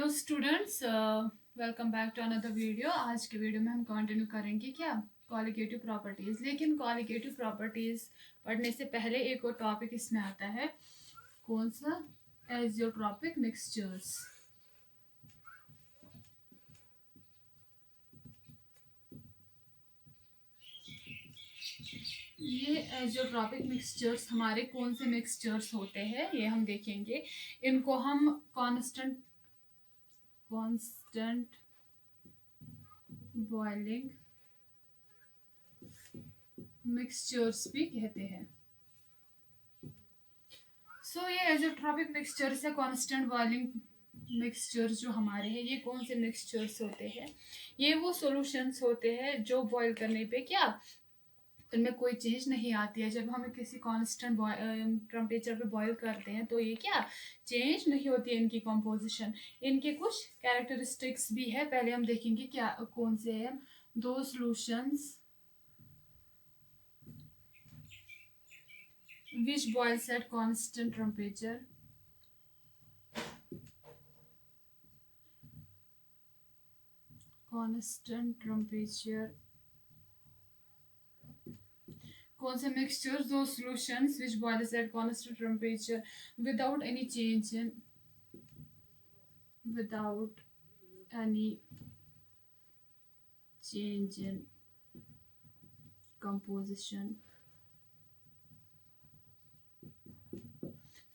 Hello students, welcome back to another video. आज के video में हम कंटिन्यू करेंगे क्या कॉलिगेटिव प्रॉपर्टीज़। लेकिन कॉलिगेटिव प्रॉपर्टीज़ पढ़ने से पहले एक और टॉपिक इसमें आता है, कौन सा? Azeotropic mixtures. ये एजियोट्रॉपिक मिक्सचर्स हमारे कौन से मिक्सचर्स होते हैं ये हम देखेंगे। इनको हम कांस्टेंट बॉइलिंग मिक्सचर्स भी कहते हैं। ये एजोट्रॉपिक मिक्सचर्स या कांस्टेंट बॉइलिंग मिक्सचर्स जो हमारे हैं, ये कौन से मिक्सचर्स होते हैं? ये वो सॉल्यूशंस होते हैं जो बॉईल करने पे क्या इनमें कोई चेंज नहीं आती है। जब हम किसी कांस्टेंट टेम्परेचर पे बॉईल करते हैं तो ये क्या चेंज नहीं होती है इनकी कंपोजिशन। इनके कुछ कैरेक्टरिस्टिक्स भी है, पहले हम देखेंगे क्या कौन से हैं। दो solutions which boils at constant temperature कौन से मिक्सचर्स, दो solutions which boils at constant temperature without any change in composition।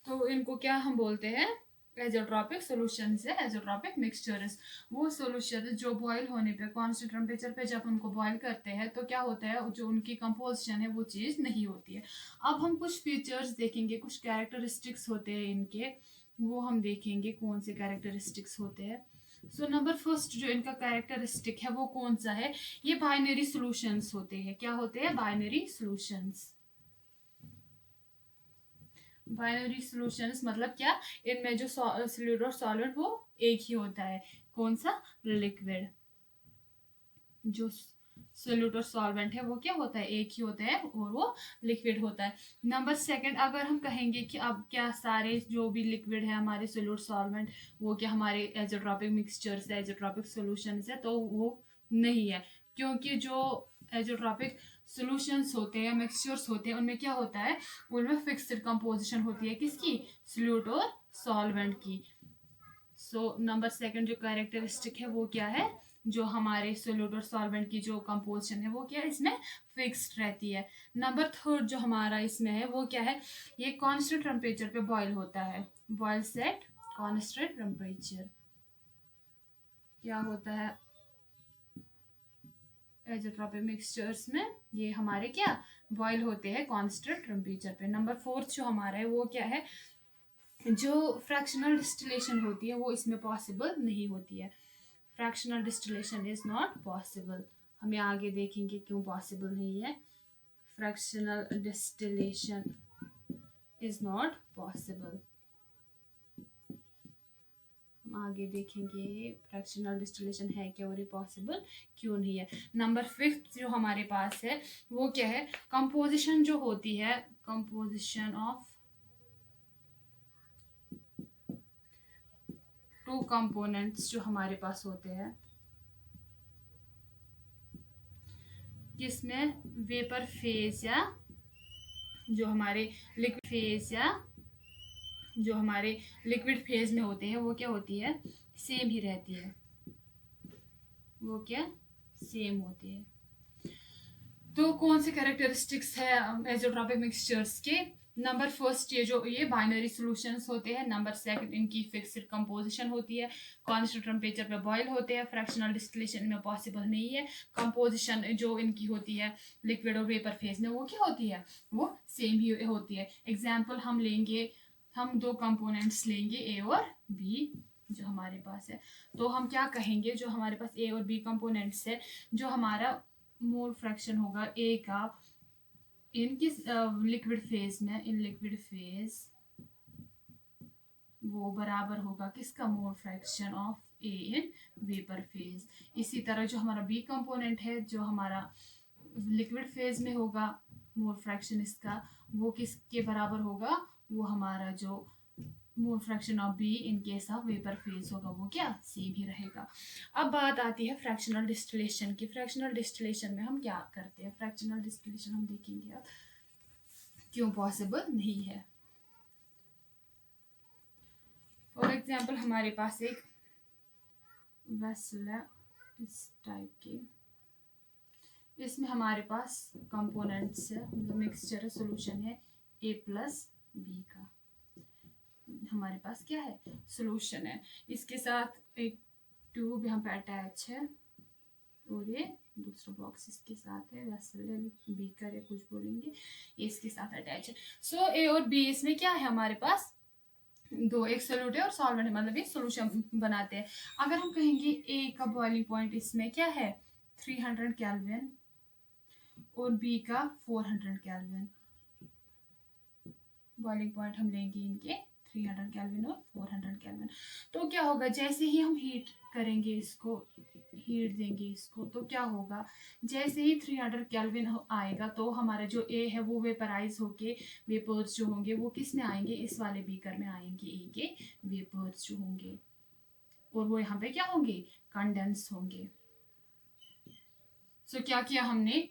तो इनको क्या हम बोलते हैं? एजोट्रॉपिक सॉल्यूशंस है, एजोट्रॉपिक मिक्सचर्स। वो सॉल्यूशन जो बॉईल होने पे कांस्टेंट टेम्परेचर पे जब उनको बॉईल करते हैं तो क्या होता है, जो उनकी कंपोजिशन है वो चेंज नहीं होती है। अब हम कुछ फीचर्स देखेंगे, कुछ कैरेक्टरिस्टिक्स होते हैं इनके, वो हम देखेंगे कौन से कैरेक्टरिस्टिक्स होते हैं। नंबर फर्स्ट जो इनका कैरेक्टरिस्टिक है वो कौन सा है? ये बाइनरी सॉल्यूशंस होते हैं। क्या होते हैं? Binary solutions. बाइनरी सॉल्यूशंस मतलब क्या? इनमें जो सॉल्यूट और सॉल्वेंट वो एक ही होता है। कौन सा? लिक्विड। जो सॉल्यूट और सॉल्वेंट है वो क्या होता है? एक ही होता है और वो लिक्विड होता है। नंबर सेकंड, अगर हम कहेंगे कि अब क्या सारे जो भी लिक्विड है हमारे सॉल्यूट सॉल्वेंट वो क्या हमारे एजोट्रॉपिक मिक्सचर्स है, एजोट्रॉपिक सॉल्यूशंस है, तो वो नहीं है। क्योंकि जो एजोट्रॉपिक सॉल्यूशंस होते हैं, मिक्सचर्स होते हैं, उनमें क्या होता है? उनमें फिक्स्ड कंपोजिशन होती है। किसकी? सॉल्यूट और सॉल्वेंट की। नंबर सेकंड जो कैरेक्टरिस्टिक है वो क्या है? जो हमारे सॉल्यूट और सॉल्वेंट की जो कंपोजिशन है वो क्या है? इसमें फिक्स्ड रहती है। नंबर थर्ड जो हमारा इसमें है वो क्या है? ये कांस्टेंट टेम्परेचर पे बॉईल होता है। Boils at constant temperature. क्या होता है एजोट्रॉपिक मिक्सचर्स में? ये हमारे क्या बॉईल होते हैं कांस्टेंट टेम्परेचर पे। नंबर फोर्थ जो हमारा है वो क्या है? जो फ्रैक्शनल डिस्टिलेशन होती है वो इसमें पॉसिबल नहीं होती है। Fractional distillation is not possible. हमें आगे देखेंगे क्यों पॉसिबल नहीं है। Fractional distillation is not possible, हम आगे देखेंगे फ्रैक्शनल डिस्टिलेशन है क्या और ये पॉसिबल क्यों नहीं है। नंबर फिफ्थ जो हमारे पास है वो क्या है? कंपोजिशन जो होती है, कंपोजिशन ऑफ टू कंपोनेंट्स जो हमारे पास होते हैं, जिसमें वेपर फेज या जो हमारे लिक्विड फेज या जो हमारे लिक्विड फेज में होते हैं वो क्या होती है? सेम ही रहती है। वो क्या सेम होती है। तो कौन से कैरेक्टरिस्टिक्स है एजोट्रॉपिक मिक्सचर्स के? नंबर फर्स्ट ये बाइनरी सॉल्यूशंस होते हैं। नंबर सेकंड इनकी फिक्स्ड कंपोजिशन होती है, कांस्टेंट टेम्परेचर पे बॉईल होते हैं, फ्रैक्शनल डिस्टिलेशन में पॉसिबल नहीं है। कंपोजिशन जो इनकी होती है लिक्विड और वेपर फेज में वो क्या होती है? वो सेम ही होती है। एग्जाम्पल हम लेंगे, हम दो कंपोनेंट्स लेंगे ए और बी जो हमारे पास है। तो हम क्या कहेंगे, जो हमारे पास ए और बी कंपोनेंट्स है, जो हमारा मोल फ्रैक्शन होगा ए का इन किस लिक्विड फेज में, इन लिक्विड फेज वो बराबर होगा किसका? मोल fraction of A in vapour phase. इसी तरह जो हमारा बी कंपोनेंट है जो हमारा लिक्विड फेज में होगा, मोल फ्रैक्शन इसका वो किसके बराबर होगा? वो हमारा जो मोल fraction of be in case of vapour phase होगा वो क्या सेम ही रहेगा। अब बात आती है फ्रैक्शनल डिस्टिलेशन की। फ्रैक्शनल डिस्टिलेशन में हम क्या करते हैं, फ्रैक्शनल डिस्टिलेशन हम देखेंगे अब क्यों पॉसिबल नहीं है। फॉर एग्जाम्पल हमारे पास एक वेसल है इस टाइप की, इसमें हमारे पास कंपोनेंट्स है, मतलब मिक्सचर है, सोल्यूशन है A प्लस बी का, हमारे पास क्या है सोल्यूशन है। इसके साथ एक ट्यूब यहाँ पे अटैच है और ये दूसरा बॉक्स इसके साथ है, वेसल बीकर या कुछ बोलेंगे, ये इसके साथ अटैच है। सो ए और बी इसमें क्या है हमारे पास दो, एक सोल्यूट है और सॉल्वेंट है, मतलब ये सोल्यूशन बनाते हैं। अगर हम कहेंगे ए का बॉइलिंग पॉइंट इसमें क्या है 300 केल्विन और बी का 400 केल्विन, बॉइलिंग पॉइंट हम लेंगे इनके 300 केल्विन और 400 केल्विन। तो क्या होगा जैसे ही हम हीट करेंगे इसको, हीट देंगे इसको, तो क्या होगा जैसे ही 300 केल्विन आएगा तो हमारा जो ए है वो वेपराइज होके वेपर्स जो होंगे वो किस में आएंगे, इस वाले बीकर में आएंगे, ए के वेपर्स जो होंगे और वो यहाँ पे क्या होंगे कंडेंस होंगे। सो क्या किया हमने,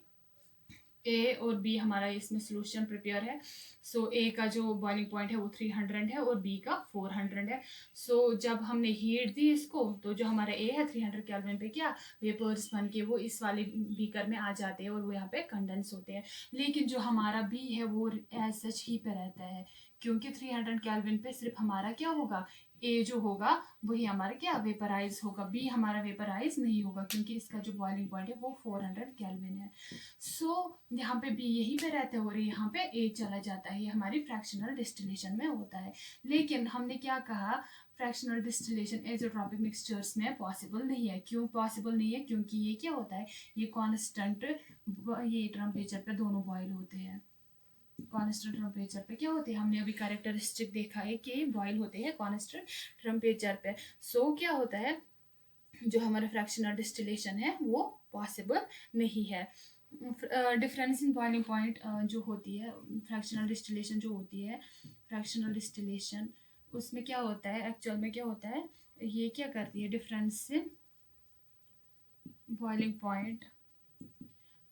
ए और बी हमारा इसमें सोल्यूशन प्रिपेयर है। सो ए का जो बॉइलिंग पॉइंट है वो 300 है और बी का 400 है। सो जब हमने हीट दी इसको तो जो हमारा ए है 300 केल्विन पे क्या वेपर्स बन के वो इस वाले बीकर में आ जाते हैं और वो यहाँ पे कंडेंस होते हैं। लेकिन जो हमारा बी है वो एज सच ही पे रहता है, क्योंकि 300 केल्विन पे सिर्फ हमारा क्या होगा ए जो होगा वही हमारा क्या वेपराइज होगा, बी हमारा वेपराइज नहीं होगा क्योंकि इसका जो बॉइलिंग पॉइंट है वो 400 केल्विन है। सो यहाँ पे बी यहीं पे रहते हैं और यहाँ पे ए चला जाता है, ये हमारी फ्रैक्शनल डिस्टिलेशन में होता है। लेकिन हमने क्या कहा फ्रैक्शनल डिस्टिलेशन एज़ोट्रॉपिक मिक्सचर्स में पॉसिबल नहीं है। क्यों पॉसिबल नहीं है, क्योंकि ये क्या होता है ये कांस्टेंट ये टेम्परेचर पे दोनों बॉयल होते हैं, कांस्टेंट टेम्परेचर पे क्या होते हैं, हमने अभी कैरेक्टरिस्टिक देखा है कि बॉयल होते हैं कांस्टेंट टेम्परेचर पे। सो क्या होता है जो हमारा फ्रैक्शनल डिस्टिलेशन है वो पॉसिबल नहीं है। डिफरेंस इन बॉइलिंग पॉइंट जो होती है फ्रैक्शनल डिस्टिलेशन जो होती है, फ्रैक्शनल डिस्टिलेशन उसमें क्या होता है एक्चुअल में क्या होता है, ये क्या करती है difference in boiling point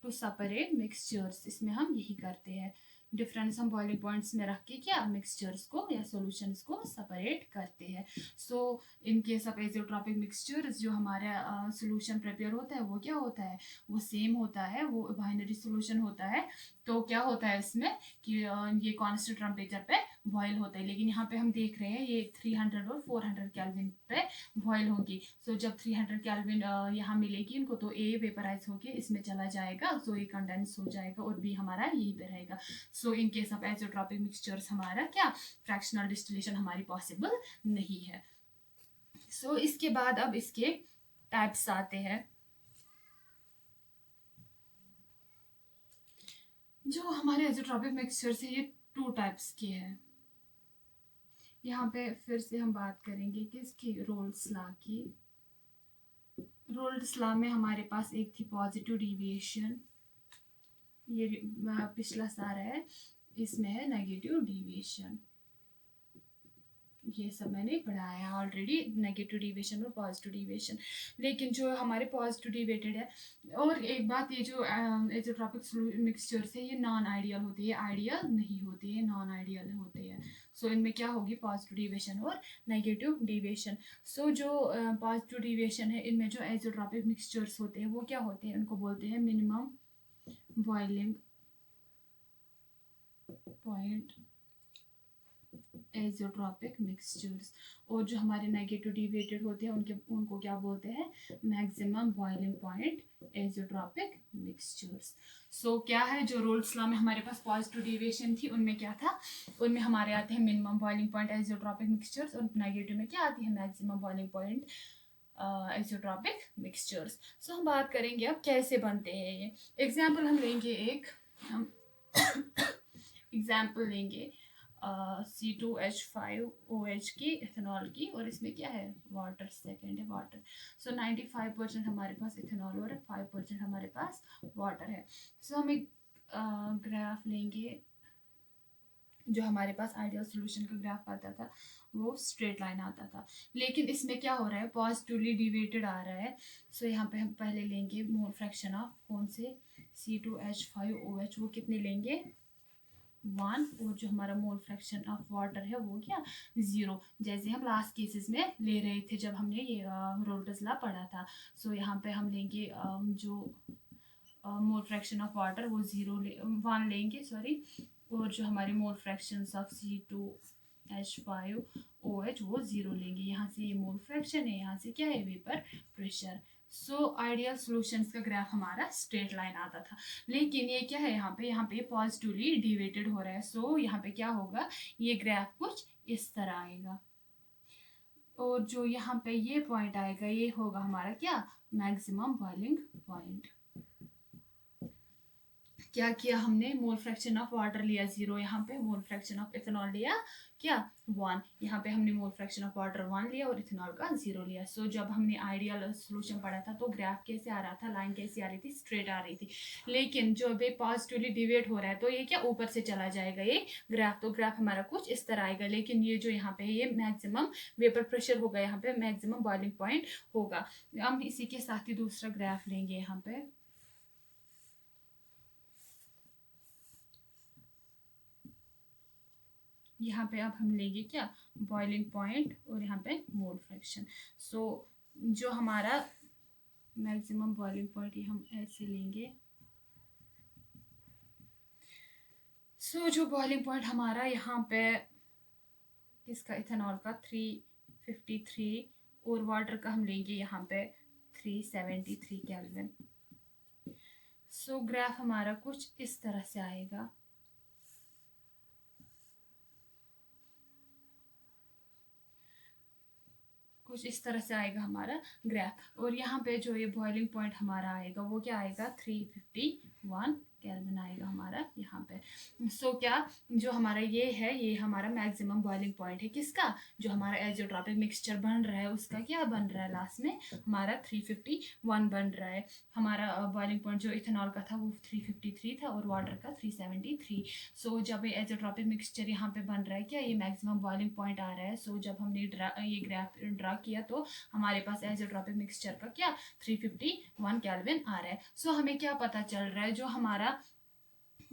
two separate mixtures, इसमें हम यही करते हैं डिफरेंस हम बॉइलिंग पॉइंट्स में रख के क्या मिक्सचर्स को या सॉल्यूशंस को सेपरेट करते हैं। सो इन केस ऑफ एज़ोट्रॉपिक मिक्सचर्स जो हमारा सॉल्यूशन प्रिपेयर होता है वो क्या होता है वो सेम होता है, वो बाइनरी सॉल्यूशन होता है। तो क्या होता है इसमें कि ये कांस्टेंट टेम्परेचर पे बॉयल होता है, लेकिन यहाँ पे हम देख रहे हैं ये 300 और 400 केल्विन पे बॉयल होगी। सो जब 300 केल्विन यहाँ मिलेगी इनको तो ए वेपराइज होके इसमें चला जाएगा, सो ये कंडेंस हो जाएगा और बी हमारा यहीं पे रहेगा। सो इन केस ऑफ एज़ोट्रॉपिक मिक्सचर्स हमारा क्या फ्रैक्शनल डिस्टिलेशन हमारी पॉसिबल नहीं है। सो इसके बाद अब इसके टाइप्स आते हैं। जो हमारे एज़ोट्रॉपिक मिक्सचर्स है ये 2 टाइप्स के हैं। यहाँ पे फिर से हम बात करेंगे किसकी, रोल्स लॉ की। रोल्स लॉ में हमारे पास एक थी पॉजिटिव डिविएशन, ये पिछला सारा है, इसमें है नेगेटिव डिविएशन, ये सब मैंने पढ़ाया ऑलरेडी नेगेटिव डिविएशन और पॉजिटिव डिविएशन। लेकिन जो हमारे पॉजिटिव डिविएटेड है, और एक बात ये जो एज़ोट्रॉपिक मिक्सचर्स है ये नॉन आइडियल होती है, आइडियल नहीं होती है, नॉन आइडियल होती है। सो इनमें क्या होगी पॉजिटिव डिविएशन और नेगेटिव डिविएशन। सो जो पॉजिटिव डिविएशन है इनमें जो एज़ोट्रॉपिक मिक्सचर्स होते हैं वो क्या होते हैं, उनको बोलते हैं मिनिमम बॉइलिंग पॉइंट एज़ोट्रॉपिक मिक्सचर्स, और जो हमारे नेगेटिव डिविएटेड होते हैं उनको क्या बोलते हैं मैक्सिमम बॉइलिंग पॉइंट एज़ोट्रॉपिक मिक्सचर्स। सो क्या है जो रोल्स लॉ में हमारे पास पॉजिटिव डिविएशन थी उनमें क्या था, उनमें हमारे आते हैं मिनिमम बॉइलिंग पॉइंट एज़ोट्रॉपिक मिक्सचर्स और नेगेटिव में क्या आती है मैक्सिमम बॉइलिंग पॉइंट एज़ोट्रॉपिक मिक्सचर्स। सो हम बात करेंगे अब कैसे बनते हैं ये। एग्जाम्पल हम लेंगे एक, हम एग्जाम्पल लेंगे C2H5OH की इथेनॉल की, और इसमें क्या है वाटर, सेकेंड है वाटर। सो 95% हमारे पास इथेनॉल और 5% हमारे पास वाटर है। सो हम एक ग्राफ लेंगे जो हमारे पास आइडियल सोल्यूशन का ग्राफ आता था वो स्ट्रेट लाइन आता था। लेकिन इसमें क्या हो रहा है, पॉजिटिवली डिविएटेड आ रहा है। सो यहाँ पे हम पहले लेंगे मोल फ्रैक्शन ऑफ कौन से C2H5OH, वो कितने लेंगे 1, और जो हमारा मोल फ्रैक्शन ऑफ वाटर है वो क्या 0, जैसे हम लास्ट केसेस में ले रहे थे जब हमने ये रोल्टस लॉ पढ़ा था। सो यहाँ पे हम लेंगे जो मोल फ्रैक्शन ऑफ वाटर वो 1 लेंगे सॉरी, और जो हमारे मोल फ्रैक्शन ऑफ C2H5OH वो 0 लेंगे। यहाँ से ये मोल फ्रैक्शन है, यहाँ से क्या है vapour pressure. So ideal solutions का ग्राफ हमारा स्ट्रेट लाइन आता था। लेकिन ये क्या है, यहाँ पे पॉजिटिवली डिविएटेड हो रहा है। सो यहाँ पे क्या होगा, ये ग्राफ कुछ इस तरह आएगा, और जो यहाँ पे ये पॉइंट आएगा ये होगा हमारा क्या मैक्सिमम बॉइलिंग पॉइंट। क्या किया हमने, मोल फ्रैक्शन ऑफ वाटर लिया 0, यहाँ पे मोल फ्रैक्शन ऑफ इथेनॉल लिया क्या 1, यहाँ पे हमने मोल फ्रैक्शन ऑफ वाटर 1 लिया और इथेनॉल का 0 लिया। सो जब हमने आइडियल सोल्यूशन पढ़ा था तो ग्राफ कैसे आ रहा था, लाइन कैसे आ रही थी, स्ट्रेट आ रही थी। लेकिन जो अभी पॉजिटिवली डिविएट हो रहा है तो ये क्या ऊपर से चला जाएगा ये ग्राफ, तो ग्राफ हमारा कुछ इस तरह आएगा। लेकिन ये जो यहाँ पे ये मैक्सिमम वेपर प्रेशर होगा, यहाँ पे मैक्सिमम बॉइलिंग पॉइंट होगा। हम इसी के साथ ही दूसरा ग्राफ लेंगे यहाँ पे। यहाँ पे अब हम लेंगे क्या बॉइलिंग पॉइंट और यहाँ पे मोल फ्रैक्शन। सो जो हमारा मैक्सिमम बॉइलिंग पॉइंट ये हम ऐसे लेंगे। सो जो बॉइलिंग पॉइंट हमारा यहाँ पे इसका इथेनॉल का 353 और वाटर का हम लेंगे यहाँ पे 373 केल्विन। सो ग्राफ हमारा कुछ इस तरह से आएगा। कुछ इस तरह से आएगा हमारा ग्राफ, और यहाँ पे जो ये बॉइलिंग पॉइंट हमारा आएगा वो क्या आएगा 351 केल्विन आएगा हमारा यहाँ पे। सो क्या जो हमारा ये है ये हमारा मैक्सिमम बॉइलिंग पॉइंट है किसका, जो हमारा एज़ोट्रॉपिक मिक्सचर बन रहा है उसका क्या बन रहा है लास्ट में हमारा 351 बन रहा है। हमारा बॉइलिंग पॉइंट जो इथेनॉल का था वो 353 था और वाटर का 373। सो जब ये एज़ोट्रॉपिक मिक्सचर यहाँ पे बन रहा है क्या ये मैक्सिमम बॉइलिंग पॉइंट आ रहा है। सो जब हमने ये ग्राफ ड्रा किया तो हमारे पास एज़ोट्रॉपिक मिक्सचर का क्या 351 केल्विन आ रहा है। सो हमें क्या पता चल रहा है, जो हमारा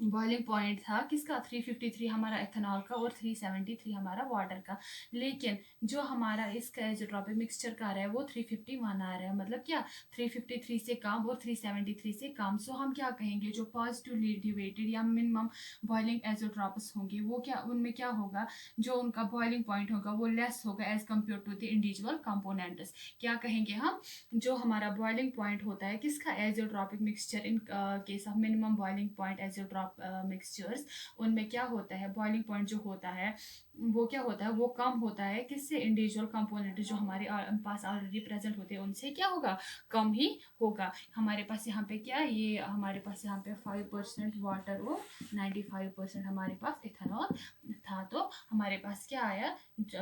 बॉइलिंग पॉइंट था किसका 353 हमारा इथेनॉल का और 373 हमारा वाटर का। लेकिन जो हमारा इसका एज़ोट्रॉपिक मिक्सचर का आ रहा है वो 351 आ रहा है, मतलब क्या 353 से कम और 373 से कम। सो हम क्या कहेंगे, जो पॉजिटिवली डिविएटेड या मिनिमम बॉइलिंग एज़ोट्रॉप्स होंगे वो क्या उनमें क्या होगा, जो उनका बॉइलिंग पॉइंट होगा वो लेस होगा as compare to the individual components. क्या कहेंगे हम, जो हमारा बॉइलिंग पॉइंट होता है किसका azeotropic mixture in case of minimum boiling point azeotrope mixtures, उनमें क्या होता है बॉइलिंग पॉइंट जो होता है वो क्या होता है वो कम होता है किससे, इंडिविजुअल कंपोनेंट जो हमारे पास ऑलरेडी प्रेजेंट होते हैं उनसे क्या होगा कम ही होगा। हमारे पास यहाँ पे क्या ये हमारे पास यहाँ पे 5% वाटर और 95% हमारे पास इथेनॉल था। तो हमारे पास क्या आया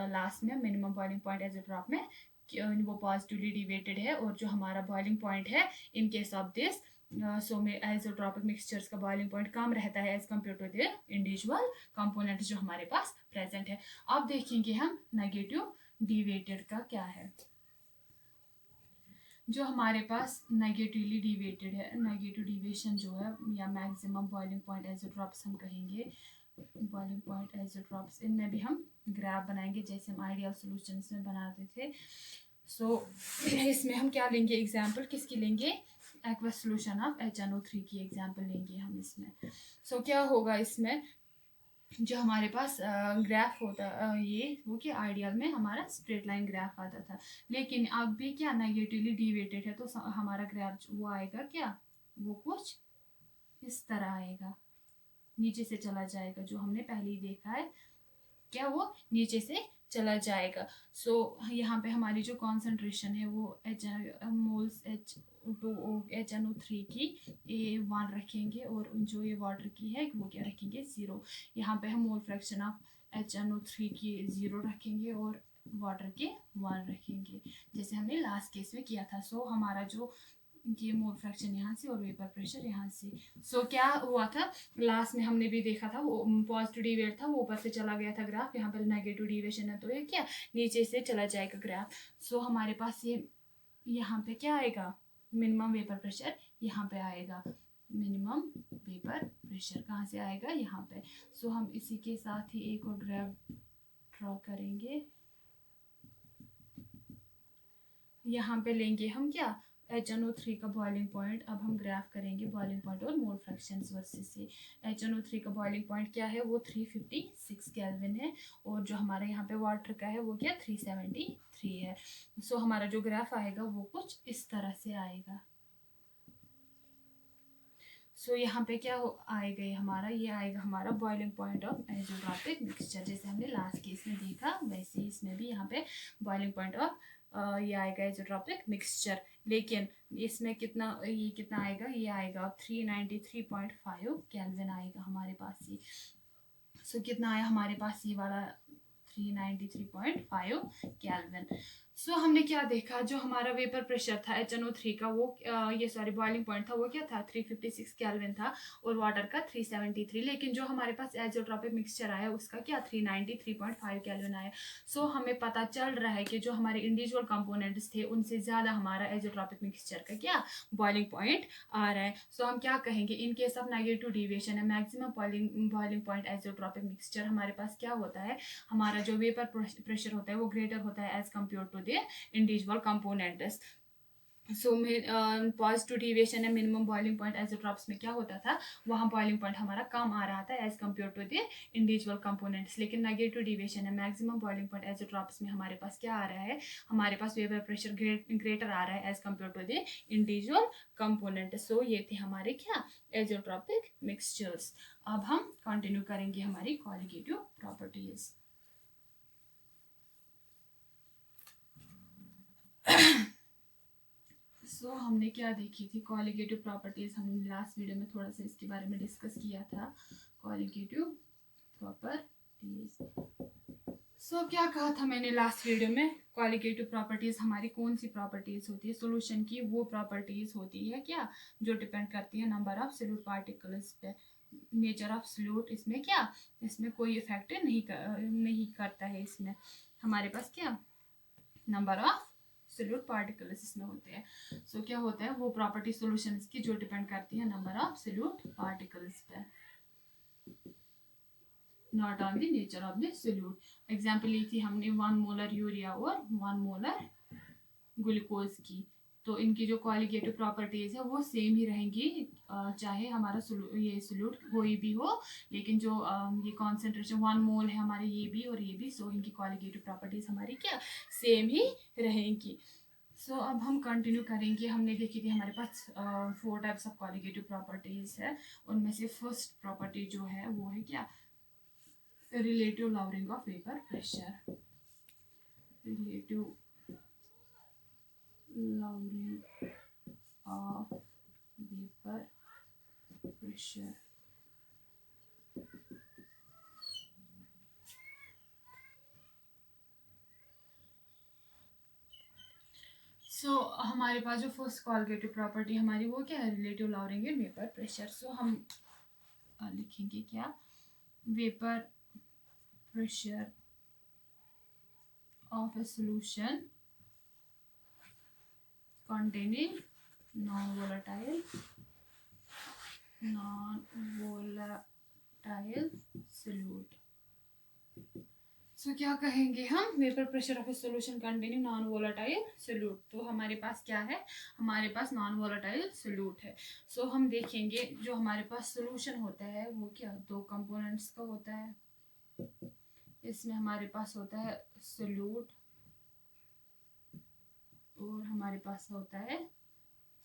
लास्ट में मिनिमम बॉइलिंग पॉइंट एज़ोट्रॉप में वो पॉजिटिवली डिविएटेड है, और जो हमारा बॉइलिंग पॉइंट है in case of this so में एज़ोट्रॉपिक मिक्सचर्स का बॉइलिंग पॉइंट कम रहता है as compare to the individual components जो हमारे पास प्रेजेंट है। अब देखेंगे हम नेगेटिव डिविएटेड का क्या है। जो हमारे पास नेगेटिवली डिविएटेड है, नेगेटिव डिविएशन जो है या मैक्सिमम बॉइलिंग पॉइंट एज़ोट्रॉप्स हम कहेंगे, बॉइलिंग पॉइंट एज़ोट्रॉप्स इनमें भी हम ग्राफ बनाएंगे जैसे हम आइडियल सॉल्यूशंस में बनाते थे। सो इसमें हम क्या लेंगे एग्जांपल किसकी लेंगे, एक्वस सॉल्यूशन ऑफ HNO3 की एग्जांपल लेंगे हम इसमें। सो क्या होगा इसमें, जो हमारे पास ग्राफ होता ये वो कि आइडियल में हमारा स्ट्रेट लाइन ग्राफ आता था, लेकिन अब भी क्या नेगेटिवली डिविएटेड है तो हमारा ग्राफ वो आएगा क्या वो कुछ इस तरह आएगा, नीचे से चला जाएगा। जो हमने पहले ही देखा है क्या वो नीचे से चला जाएगा। सो यहाँ पे हमारी जो कॉन्सेंट्रेशन है वो मोल्स HNO3 की A1 रखेंगे, और जो ये वाटर की है वो क्या रखेंगे 0। यहाँ पे हम मोल फ्रैक्शन ऑफ HNO3 की 0 रखेंगे और वाटर के 1 रखेंगे जैसे हमने लास्ट केस में किया था। सो हमारा जो ये मोल फ्रैक्शन यहाँ से और वेपर प्रेशर यहाँ से। सो क्या हुआ था लास्ट में हमने भी देखा था, वो पॉजिटिव डिविएट था, वो ऊपर से चला गया था ग्राफ, यहाँ पर नेगेटिव डिविएशन है तो ये क्या नीचे से चला जाएगा ग्राफ। सो हमारे पास ये यहाँ पे क्या आएगा, मिनिमम वेपर प्रेशर यहाँ पे आएगा, मिनिमम वेपर प्रेशर कहाँ से आएगा यहाँ पे। सो हम इसी के साथ ही एक और ग्राफ ड्रॉ करेंगे, यहाँ पे लेंगे हम क्या HNO3 का बॉइलिंग पॉइंट। अब हम ग्राफ करेंगे बॉइलिंग पॉइंट और मोल फ्रैक्शन वर्सेस से। HNO3 का बॉइलिंग पॉइंट क्या है, वो 356 केल्विन है, और जो हमारा यहाँ पे वाटर का है वो क्या 373 है। सो हमारा जो ग्राफ आएगा वो कुछ इस तरह से आएगा। सो यहाँ पे क्या आएगा, ये हमारा ये आएगा हमारा boiling point of isotropic mixture. जैसे हमने लास्ट केस में देखा वैसे ही इसमें भी यहाँ पे बॉइलिंग पॉइंट ऑफ ये आएगा आइसोट्रोपिक मिक्सचर। लेकिन इसमें कितना, ये कितना आएगा, ये आएगा 393.5 केल्विन आएगा हमारे पास ये। सो कितना आया हमारे पास ये वाला 393.5 केल्विन। सो हमने क्या देखा, जो हमारा वेपर प्रेशर था HNO3 का वो ये सॉरी बॉइलिंग पॉइंट था वो क्या था 356 केल्विन था, और वाटर का 373। लेकिन जो हमारे पास आइसोट्रोपिक मिक्सचर आया उसका क्या 393.5 केल्विन आया। सो हमें पता चल रहा है कि जो हमारे इंडिविजुअल कंपोनेंट्स थे उनसे ज़्यादा हमारा आइसोट्रोपिक मिक्सचर का क्या बॉइलिंग पॉइंट आ रहा है। सो हम क्या कहेंगे, in case of negative deviation है maximum boiling point isotropic mixture हमारे पास क्या होता है, हमारा जो वेपर प्रेशर होता है वो ग्रेटर होता है as compare to the individual components. So positive deviation है मिनिमम बॉइलिंग पॉइंट आइसोट्रॉप्स में क्या होता था, वहाँ बॉइलिंग पॉइंट हमारा कम आ रहा था as compare to the individual components. लेकिन नेगेटिव डिविएशन है मैक्सिमम बॉइलिंग पॉइंट आइसोट्रॉप्स में हमारे पास क्या आ रहा है, हमारे पास वेपर प्रेशर ग्रेटर आ रहा है as compare to the individual component. So ये थे हमारे क्या आइसोट्रोपिक मिक्सचर्स। अब हम कंटिन्यू करेंगे हमारी क्वालिटेटिव प्रॉपर्टीज। सो हमने क्या देखी थी क्वालिटेटिव प्रॉपर्टीज, हमने लास्ट वीडियो में थोड़ा सा इसके बारे में डिस्कस किया था क्वालिटेटिव प्रॉपर्टीज। सो क्या कहा था मैंने लास्ट वीडियो में, क्वालिटेटिव प्रॉपर्टीज हमारी कौन सी प्रॉपर्टीज होती है सोल्यूशन की, वो प्रॉपर्टीज होती है क्या जो डिपेंड करती है नंबर ऑफ सोल्यूट पार्टिकल्स पे। नेचर ऑफ सोल्यूट इसमें क्या, इसमें कोई इफेक्ट नहीं करता है, इसमें हमारे पास क्या नंबर ऑफ सोल्यूट पार्टिकल्स इसमें होते हैं। सो क्या होता है वो प्रॉपर्टी सॉल्यूशंस की जो डिपेंड करती है नंबर ऑफ सोल्यूट पार्टिकल्स पे, not on the nature of the solute. Example ली थी हमने 1 मोलर यूरिया और 1 मोलर ग्लूकोज की, तो इनकी जो क्वालिटेटिव प्रॉपर्टीज है वो सेम ही रहेंगी चाहे हमारा ये सोल्यूट कोई भी हो, लेकिन जो ये कॉन्सेंट्रेशन 1 मोल है हमारे ये भी और ये भी, सो इनकी क्वालिटेटिव प्रॉपर्टीज हमारी क्या सेम ही रहेंगी। सो अब हम कंटिन्यू करेंगे, हमने देखी थी हमारे पास 4 टाइप्स ऑफ क्वालिटेटिव प्रॉपर्टीज है, उनमें से फर्स्ट प्रॉपर्टी जो है वो है क्या relative lowering of vapour pressure, relative lowering of vapor pressure। सो हमारे पास जो फर्स्ट क्वालिटेटिव प्रॉपर्टी हमारी वो क्या है relative lowering in vapour pressure. So हम लिखेंगे क्या vapour pressure of a solution containing non-volatile solute। So क्या कहेंगे हम vapour pressure of a solution containing non volatile solute. तो हमारे पास क्या है, हमारे पास नॉन वोलेटाइल सोल्यूट है। सो हम देखेंगे जो हमारे पास सोल्यूशन होता है वो क्या 2 कंपोनेंट्स का होता है, इसमें हमारे पास होता है सोल्यूट और हमारे पास होता है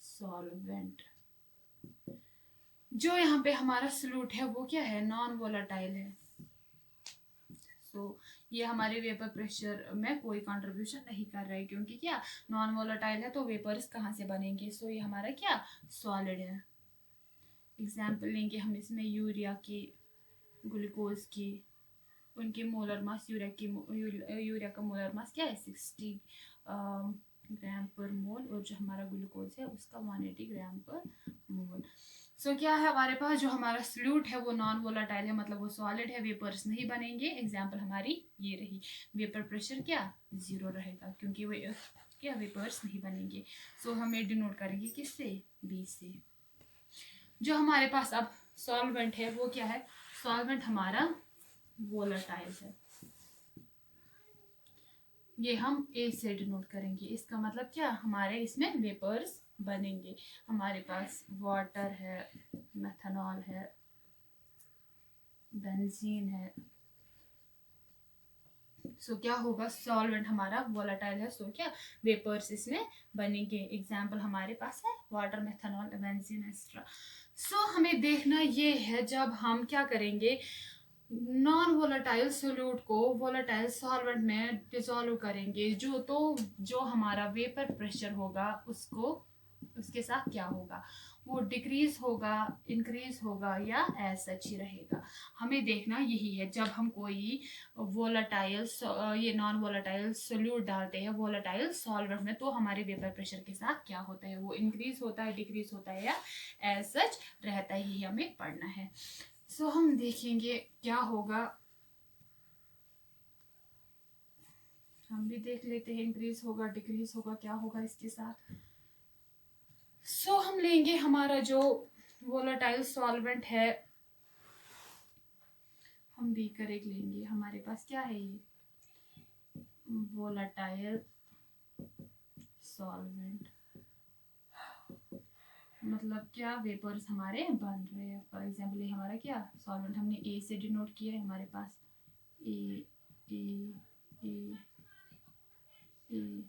सॉल्वेंट। जो यहाँ पे हमारा सोल्यूट है वो क्या है नॉन वोलेटाइल है। सो ये हमारे वेपर प्रेशर में कोई कंट्रीब्यूशन नहीं कर रहा है, क्योंकि क्या नॉन वोलेटाइल है तो वेपर्स कहाँ से बनेंगे। सो ये हमारा क्या सॉलिड है। एग्जाम्पल लेंगे हम इसमें यूरिया की, ग्लूकोज की, उनके मोलर मास यूरिया का मोलर मास क्या है 60 ग्राम पर मोल, और जो हमारा ग्लूकोज है उसका 180 ग्राम पर मोल। सो क्या है हमारे पास, जो हमारा सल्यूट है वो नॉन वोलाटाइल है, मतलब वो सॉलिड है, वेपर्स नहीं बनेंगे। एग्जाम्पल हमारी ये रही, वेपर प्रेशर क्या 0 रहेगा, क्योंकि वो क्या वेपर्स नहीं बनेंगे। सो हम ये डिनोट करेंगे किससे, बी से। जो हमारे पास अब सॉल्वेंट है वो क्या है, सॉल्वेंट हमारा वोलाटाइल है, ये हम ए से डिनोट करेंगे। इसका मतलब क्या, हमारे इसमें वेपर्स बनेंगे। हमारे पास वाटर है, मेथनॉल है, बेंजीन है। सो क्या होगा, सॉल्वेंट हमारा वोलाटाइल है, सो क्या वेपर्स इसमें बनेंगे। एग्जाम्पल हमारे पास है वाटर, मेथनॉल, बेंजीन एक्स्ट्रा। सो हमें देखना ये है, जब हम क्या करेंगे, नॉन वोलाटाइल सोल्यूट को वोलाटाइल सॉल्वेंट में डिसॉल्व करेंगे, जो हमारा वेपर प्रेशर होगा उसको, उसके साथ क्या होगा, वो डिक्रीज होगा, इंक्रीज होगा, या एज सच ही रहेगा। हमें देखना यही है, जब हम कोई वोलाटाइल ये नॉन वोलाटाइल सोल्यूट डालते हैं वोलाटाइल सॉल्वेंट में, तो हमारे वेपर प्रेशर के साथ क्या होता है, वो इंक्रीज होता है, डिक्रीज होता है, या एज सच रहता है, यही हमें पढ़ना है। सो हम देखेंगे क्या होगा, हम भी देख लेते हैं, इंक्रीज होगा, डिक्रीज होगा, क्या होगा इसके साथ। सो हम लेंगे हमारा जो वोलाटाइल सॉल्वेंट है, हम बीकर एक लेंगे। हमारे पास क्या है, ये वोलाटाइल सॉल्वेंट, मतलब क्या वेपर्स हमारे बन रहे हैं। फॉर एग्जाम्पल ये हमारा क्या सॉल्वेंट, हमने ए से डिनोट किया है, हमारे पास ए ए ए ए।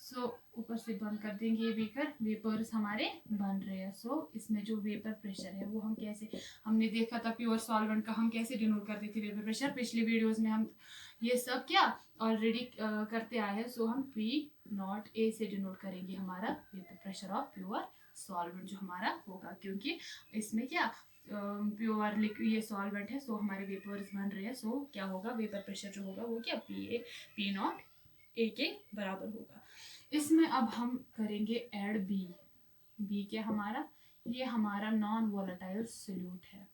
सो ऊपर से बंद कर देंगे ये बीकर, वेपर्स हमारे बन रहे हैं। सो इसमें जो वेपर प्रेशर है वो हम कैसे, हमने देखा था प्योर सॉल्वेंट का हम कैसे डिनोट करते थे वेपर प्रेशर, पिछले वीडियोस में हम ये सब क्या ऑलरेडी करते आए हैं। सो हम पी नॉट ए से डिनोट करेंगे हमारा vapour pressure of pure solvent जो हमारा होगा, क्योंकि इसमें क्या प्योर ये सॉल्वेंट है, सो हमारे वेपर्स बन रहे हैं। सो क्या होगा, वेपर प्रेशर जो होगा वो क्या पी नॉट ए के बराबर होगा। इसमें अब हम करेंगे ऐड बी। बी क्या हमारा, ये हमारा नॉन वोलेटाइल सोल्यूट है,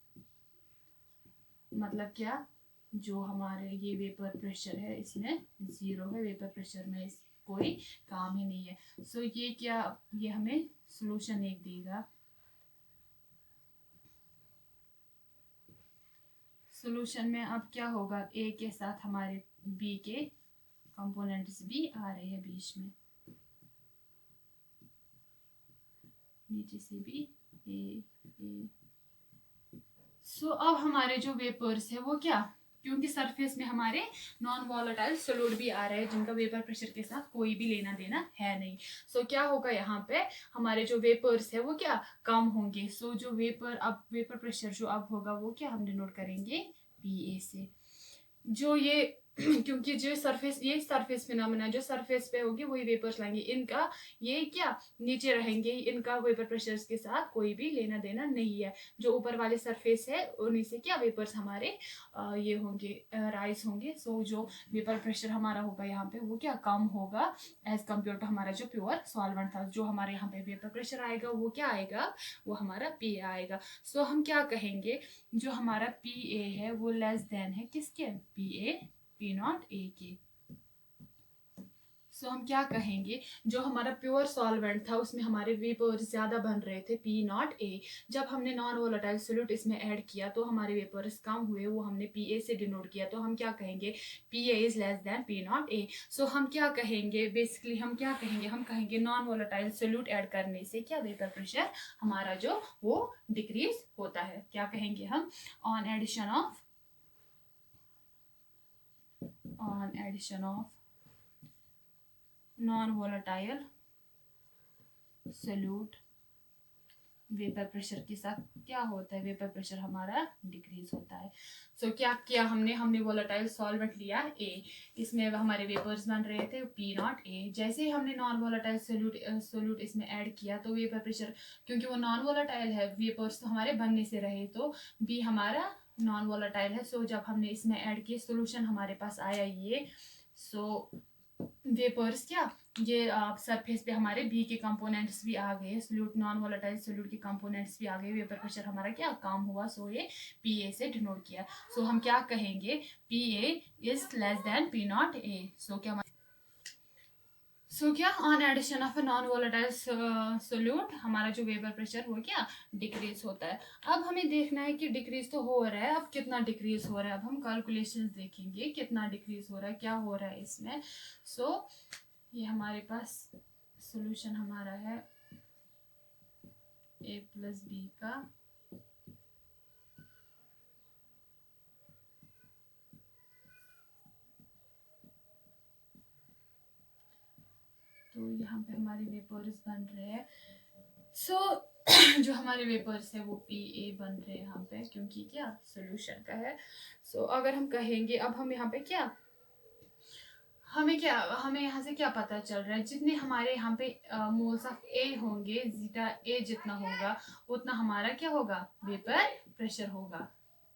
मतलब क्या, जो हमारे ये वेपर प्रेशर है इसमें 0 है, वेपर प्रेशर में इस कोई काम ही नहीं है। सो ये क्या, ये हमें सोल्यूशन एक देगा। सोल्यूशन में अब क्या होगा, ए के साथ हमारे बी के कंपोनेंट्स भी आ रहे हैं बीच में, नीचे से भी ए। सो अब हमारे जो वेपर्स है वो क्या, क्योंकि सरफेस में हमारे नॉन वॉलेटाइल सोल्यूट भी आ रहे हैं जिनका वेपर प्रेशर के साथ कोई भी लेना देना है नहीं। सो क्या होगा, यहाँ पे हमारे जो वेपर्स है वो क्या कम होंगे। सो जो वेपर प्रेशर जो अब होगा वो क्या हम डिनोट करेंगे पी से। जो ये क्योंकि जो सरफेस, ये सरफेस फिनोमेना जो सरफेस पे होगी वही वेपर्स लाएंगे, इनका ये क्या नीचे रहेंगे, इनका वेपर प्रेशर्स के साथ कोई भी लेना देना नहीं है। जो ऊपर वाले सरफेस है उन्हीं से क्या वेपर्स हमारे ये होंगे, राइज होंगे। सो जो वेपर प्रेशर हमारा होगा यहाँ पे वो क्या कम होगा एज कम्पेयर टू हमारा जो प्योर सॉल्वेंट था। जो हमारे यहाँ पे वेपर प्रेशर आएगा वो क्या आएगा, वो हमारा पी आएगा। सो हम क्या कहेंगे, जो हमारा पी ए है वो लेस देन है किसके, पी नॉट ए के। सो हम क्या कहेंगे, जो हमारा प्योर सॉल्वेंट था उसमें हमारे वेपर्स ज्यादा बन रहे थे पी नॉट ए। जब हमने नॉन वोलेटाइल सोल्यूट इसमें ऐड किया तो हमारे वेपर्स कम हुए, वो हमने पी ए से डिनोट किया। तो हम क्या कहेंगे, P A is less than P not A. So हम क्या कहेंगे, बेसिकली हम क्या कहेंगे, हम कहेंगे नॉन वोलेटाइल सोल्यूट ऐड करने से क्या वेपर प्रेशर हमारा जो वो डिक्रीज होता है। क्या कहेंगे हम, on addition of non volatile solute vapour pressure के साथ क्या होता है, वेपर प्रेशर हमारा डिक्रीज होता है। सो क्या किया हमने वोलेटाइल सॉल्वेंट लिया ए, इसमें हमारे वेपर्स बन रहे थे पी नॉट ए। जैसे ही हमने नॉन वोलेटाइल सोल्यूट इसमें ऐड किया तो वेपर प्रेशर, क्योंकि वो नॉन वोलेटाइल है, वेपर्स तो हमारे बनने से रहे, तो बी हमारा नॉन वोलेटाइल है। सो जब हमने इसमें ऐड किया सोल्यूशन हमारे पास आया ये। सो वेपर्स क्या, ये सरफेस पे हमारे बी के कंपोनेंट्स भी आ गए, सोल्यूट नॉन वोलेटाइल सोल्यूट के कंपोनेंट्स भी आ गए, वेपर प्रेशर हमारा क्या काम हुआ, सो ये पी ए से डिनोट किया। सो हम क्या कहेंगे, P A is less than P not A. So क्या on addition of a non volatile solute हमारा जो वेपर प्रेशर वो क्या डिक्रीज होता है। अब हमें देखना है कि डिक्रीज तो हो रहा है, अब कितना डिक्रीज हो रहा है, अब हम कैलकुलेशंस देखेंगे कितना डिक्रीज हो रहा है, क्या हो रहा है इसमें। सो ये हमारे पास सोल्यूशन हमारा है ए प्लस बी का, तो यहाँ पे हमारे वेपर्स बन रहे हैं। सो जो हमारे वेपर्स है वो पी ए बन रहे हैं यहाँ पे, क्योंकि क्या सोल्यूशन का है। सो अगर हम कहेंगे, अब हम यहाँ पे क्या, हमें यहाँ से क्या पता चल रहा है, जितने हमारे यहाँ पे मोल्स ऑफ ए होंगे, जीटा ए जितना होगा उतना हमारा क्या होगा, वेपर प्रेशर होगा।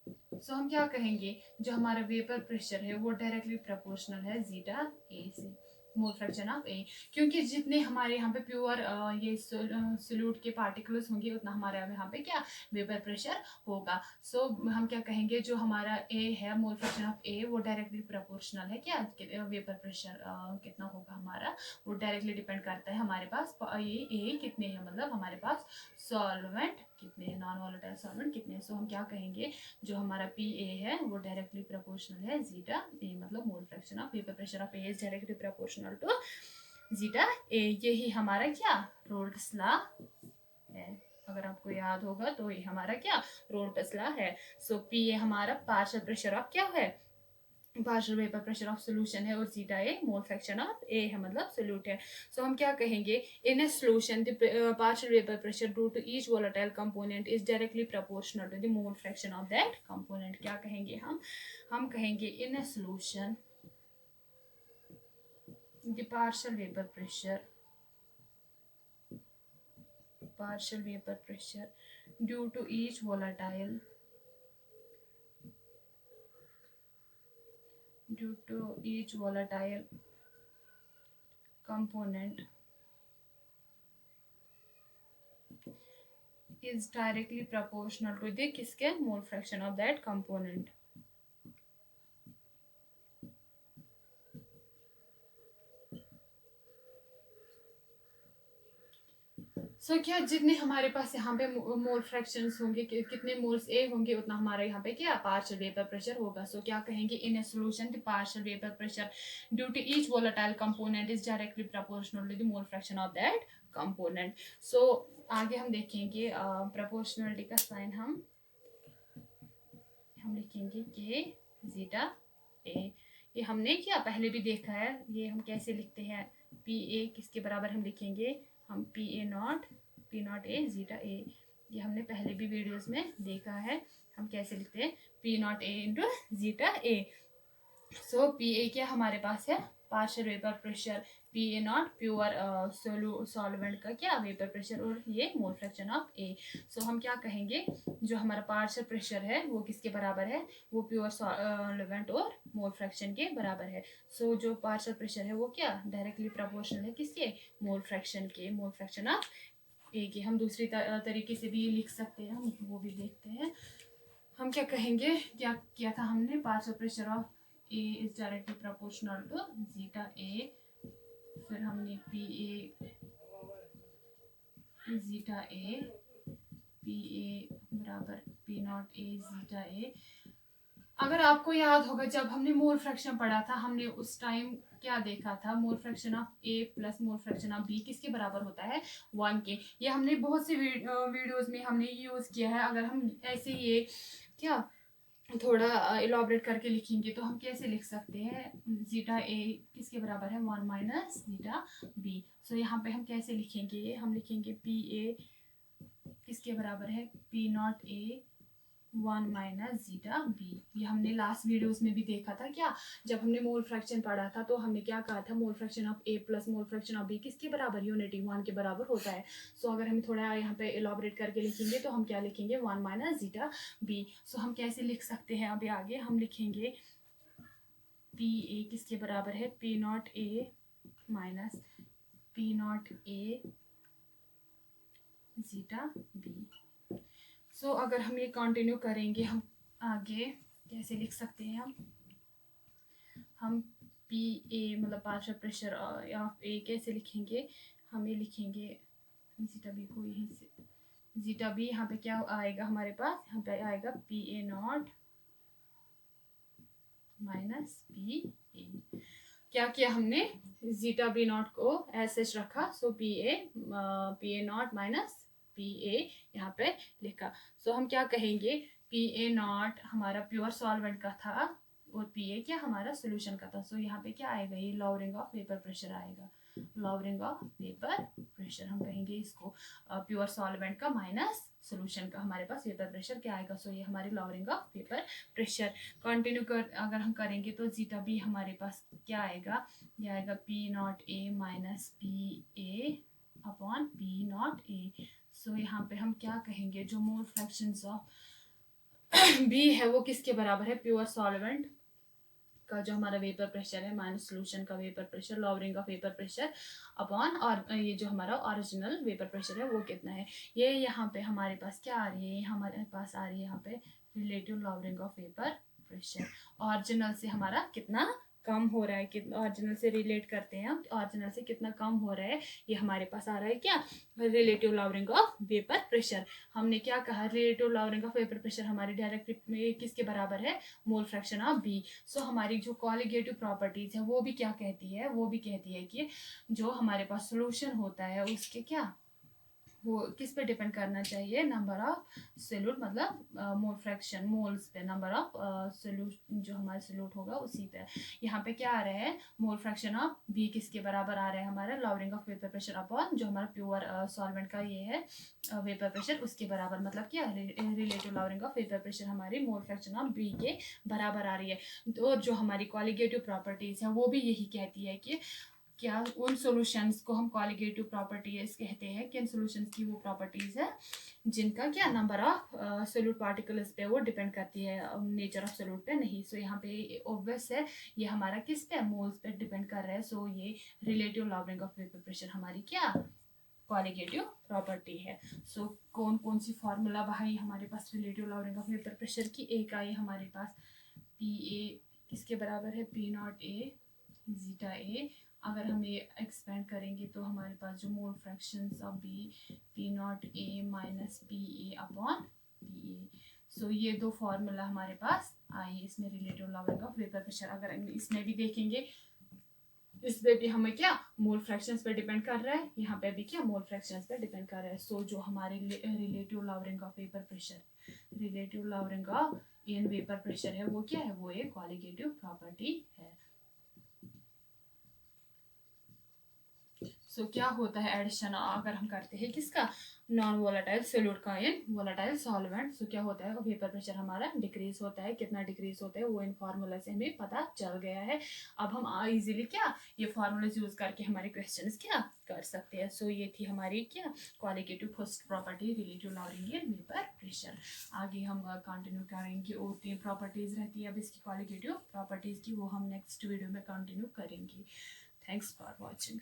सो हम क्या कहेंगे, जो हमारा वेपर प्रेशर है वो डायरेक्टली प्रोपोर्शनल है जीटा ए से, मोल फ्रैक्शन ऑफ ए। क्योंकि जितने हमारे यहाँ पे प्योर ये सोल्यूट के पार्टिकल्स होंगे उतना हमारे यहाँ पे क्या वेपर प्रेशर होगा। सो हम क्या कहेंगे, जो हमारा ए है मोल फ्रैक्शन ऑफ ए वो डायरेक्टली प्रोपोर्शनल है क्या वेपर प्रेशर कितना होगा हमारा, वो डायरेक्टली डिपेंड करता है हमारे पास ये ए कितने हैं, मतलब हमारे पास सॉल्वेंट कितने हैं, नॉन वोलेटाइल सॉल्वेंट कितने हैं। सो हम क्या कहेंगे, जो हमारा पी ए है वो डायरेक्टली प्रोपोर्शनल है जीटा ए, मतलब mole fraction of vapour pressure of A is directly proportional to zeta A. यही हमारा क्या रोल्स लॉ है, अगर आपको याद होगा तो ये हमारा क्या रोल्स लॉ है। सो पी ए हमारा पार्शियल प्रेशर ऑफ क्या है, partial vapour pressure of solution है, और zeta A mole fraction of A है, मतलब सोल्यूट है। सो हम क्या कहेंगे, in a solution the partial vapour pressure due to each volatile component is directly proportional to the mole fraction of that component. क्या कहेंगे हम कहेंगे in a solution the partial vapour pressure due to each volatile component is directly proportional to the किसके मोल fraction of that component. So क्या जितने हमारे पास यहाँ पे मोल फ्रैक्शंस होंगे, कितने मोल्स ए होंगे उतना हमारा यहाँ पे क्या पार्शियल वेपर प्रेशर होगा। सो क्या कहेंगे, in a solution the partial vapour pressure due to each volatile component is directly proportional to the mole fraction of that component. So आगे हम देखेंगे प्रोपोर्शनलिटी का साइन हम लिखेंगे के जीटा ए। ये हमने क्या पहले भी देखा है, ये हम कैसे लिखते हैं, पी ए किसके बराबर हम लिखेंगे, हम पी नॉट ए जीटा ए। ये हमने पहले भी वीडियोस में देखा है, हम कैसे लिखते हैं P not a into zeta A. So P A क्या हमारे पास है partial vapour pressure, P A not pure solvent का क्या वेपर प्रेशर, और ये मोल फ्रैक्शन ऑफ ए। सो हम क्या कहेंगे, जो हमारा पार्शियल प्रेशर है वो किसके बराबर है, वो प्योर सॉल्वेंट और मोल फ्रैक्शन के बराबर है। सो जो पार्शियल प्रेशर है वो क्या डायरेक्टली प्रोपोर्शनल है किसके, मोल फ्रैक्शन के, मोल फ्रैक्शन ऑफ ए के। हम दूसरी तरीके से भी लिख सकते हैं, हम वो भी देखते हैं। हम क्या कहेंगे, क्या किया था हमने, partial pressure of A is directly proportional to zeta A, फिर हमने P A zeta A, P A बराबर P not A zeta A. अगर आपको याद होगा जब हमने मोल फ्रैक्शन पढ़ा था, हमने उस टाइम क्या देखा था, mole fraction of A plus mole fraction of B किसके बराबर होता है 1 के। ये हमने बहुत सी वीडियोस में हमने यूज किया है। अगर हम ऐसे ये क्या थोड़ा इलाबरेट करके लिखेंगे तो हम कैसे लिख सकते हैं, जीटा ए किसके बराबर है 1 माइनस जीटा बी। सो यहाँ पे हम कैसे लिखेंगे, हम लिखेंगे पी ए किसके बराबर है P not A 1 minus zeta B. ये हमने लास्ट वीडियोस में भी देखा था, क्या जब हमने मोल फ्रैक्शन पढ़ा था तो हमने क्या कहा था, mole fraction of A plus mole fraction of B किसके बराबर, यूनिटी 1 के बराबर होता है। सो अगर हम थोड़ा यहाँ पे इलाबरेट करके लिखेंगे तो हम क्या लिखेंगे 1 माइनस जीटा बी। सो हम कैसे लिख सकते हैं, अभी आगे हम लिखेंगे पी ए किसके बराबर है, P not A minus P not A zeta B. So अगर हम ये कंटिन्यू करेंगे, हम आगे कैसे लिख सकते हैं, हम पी ए मतलब पार्शियल प्रेशर ऑफ ए कैसे लिखेंगे, हम ये लिखेंगे जीटा बी को यहीं से, जीटा बी यहाँ पे क्या आएगा हमारे पास, यहाँ पे आएगा P A naught minus P A. क्या किया हमने, जीटा बी नॉट को ऐसे रखा, so P A naught minus P A यहाँ पे लिखा। सो हम क्या कहेंगे, पी ए नॉट हमारा प्योर सॉल्वेंट का था और पी ए क्या हमारा सोल्यूशन का था। सो यहाँ पे क्या आएगा, ये लॉवरिंग ऑफ वेपर प्रेशर आएगा, लॉवरिंग ऑफ वेपर प्रेशर हम कहेंगे इसको, प्योर सॉल्वेंट का माइनस सोल्यूशन का हमारे पास वेपर प्रेशर क्या आएगा। सो ये हमारी lowering of vapour pressure. Continue कर अगर हम करेंगे तो जीटा बी हमारे पास क्या आएगा, ये आएगा P not A minus P A upon P not A. So यहाँ पे हम क्या कहेंगे, जो मोल फ्रैक्शंस ऑफ बी है वो किसके बराबर है, प्योर सॉल्वेंट का जो हमारा वेपर प्रेशर है माइनस सोल्यूशन का vapour pressure, lowering of vapour pressure upon, और ये जो हमारा ओरिजिनल वेपर प्रेशर है वो कितना है। ये यहाँ पे हमारे पास क्या आ रही है, हमारे पास आ रही है यहाँ पे relative lowering of vapour pressure. Original से हमारा कितना कम हो रहा है, कितना ओरिजिनल से रिलेट करते हैं हम, ओरिजिनल से कितना कम हो रहा है, ये हमारे पास आ रहा है क्या, relative lowering of vapour pressure. हमने क्या कहा, relative lowering of vapour pressure हमारे डायरेक्ट किसके बराबर है, मोल फ्रैक्शन ऑफ बी। सो हमारी जो कॉलिगेटिव प्रॉपर्टीज है वो भी क्या कहती है, वो भी कहती है कि जो हमारे पास सोल्यूशन होता है उसके क्या, वो किस पे डिपेंड करना चाहिए, नंबर ऑफ सोल्यूट मतलब मोल फ्रैक्शन मोल्स पे, नंबर ऑफ सोल्यूट जो हमारा सोल्यूट होगा उसी पे। यहाँ पे क्या आ रहा है, मोल फ्रैक्शन ऑफ बी किसके बराबर आ रहा है हमारा, lowering of vapour pressure upon जो हमारा प्योर सॉल्वेंट का ये है वेपर प्रेशर उसके बराबर, मतलब क्या relative lowering of vapour pressure हमारी मोल फ्रैक्शन ऑफ बी के बराबर आ रही है। और जो हमारी कॉलिगेटिव प्रॉपर्टीज है वो भी यही कहती है कि क्या उन सॉल्यूशंस को हम कॉलिगेटिव प्रॉपर्टीज कहते हैं, किन सॉल्यूशंस की वो प्रॉपर्टीज है जिनका क्या नंबर ऑफ सोल्यूट पार्टिकल्स पे वो डिपेंड करती है, नेचर ऑफ सोल्यूट पे नहीं। सो यहाँ पे ऑब्वियस है ये हमारा किस पे, मोल्स पे डिपेंड कर रहा है। सो ये relative lowering of vapour pressure हमारी क्या कॉलिगेटिव प्रॉपर्टी है। सो कौन कौन सी फॉर्मूला भाई हमारे पास relative lowering of vapour pressure की, एक आई हमारे पास पी ए किसके बराबर है, P not A zeta A. अगर हम ये एक्सपेंड करेंगे तो हमारे पास जो mole fractions of B, P not A minus P A upon P A. So ये दो फॉर्मूला हमारे पास आए इसमें relative lowering of vapour pressure. अगर इसमें भी देखेंगे, इसमें भी हमें क्या मोल फ्रैक्शंस पे डिपेंड कर रहा है, यहाँ पे भी क्या मोल फ्रैक्शंस पे डिपेंड कर रहा है। सो जो हमारे relative lowering of vapour pressure, relative lowering of in vapour pressure है वो क्या है, वो एक कॉलिगेटिव प्रॉपर्टी है। सो क्या होता है एडिशन अगर हम करते हैं किसका, नॉन वोलेटाइल सोल्यूट का इन वोलेटाइल सॉल्वेंट। सो क्या होता है, वेपर प्रेशर हमारा डिक्रीज होता है, कितना डिक्रीज होता है वो इन फार्मूला से हमें पता चल गया है। अब हम इजीली क्या ये फार्मूलाज यूज करके हमारे क्वेश्चंस क्या कर सकते हैं। सो ये थी हमारी क्या qualitative first property relative lowering in vapour pressure. आगे हम कंटिन्यू करेंगे, और 3 प्रॉपर्टीज रहती है अब इसकी क्वालिटेटिव प्रॉपर्टीज की, वो हम नेक्स्ट वीडियो में कंटिन्यू करेंगे। Thanks for watching.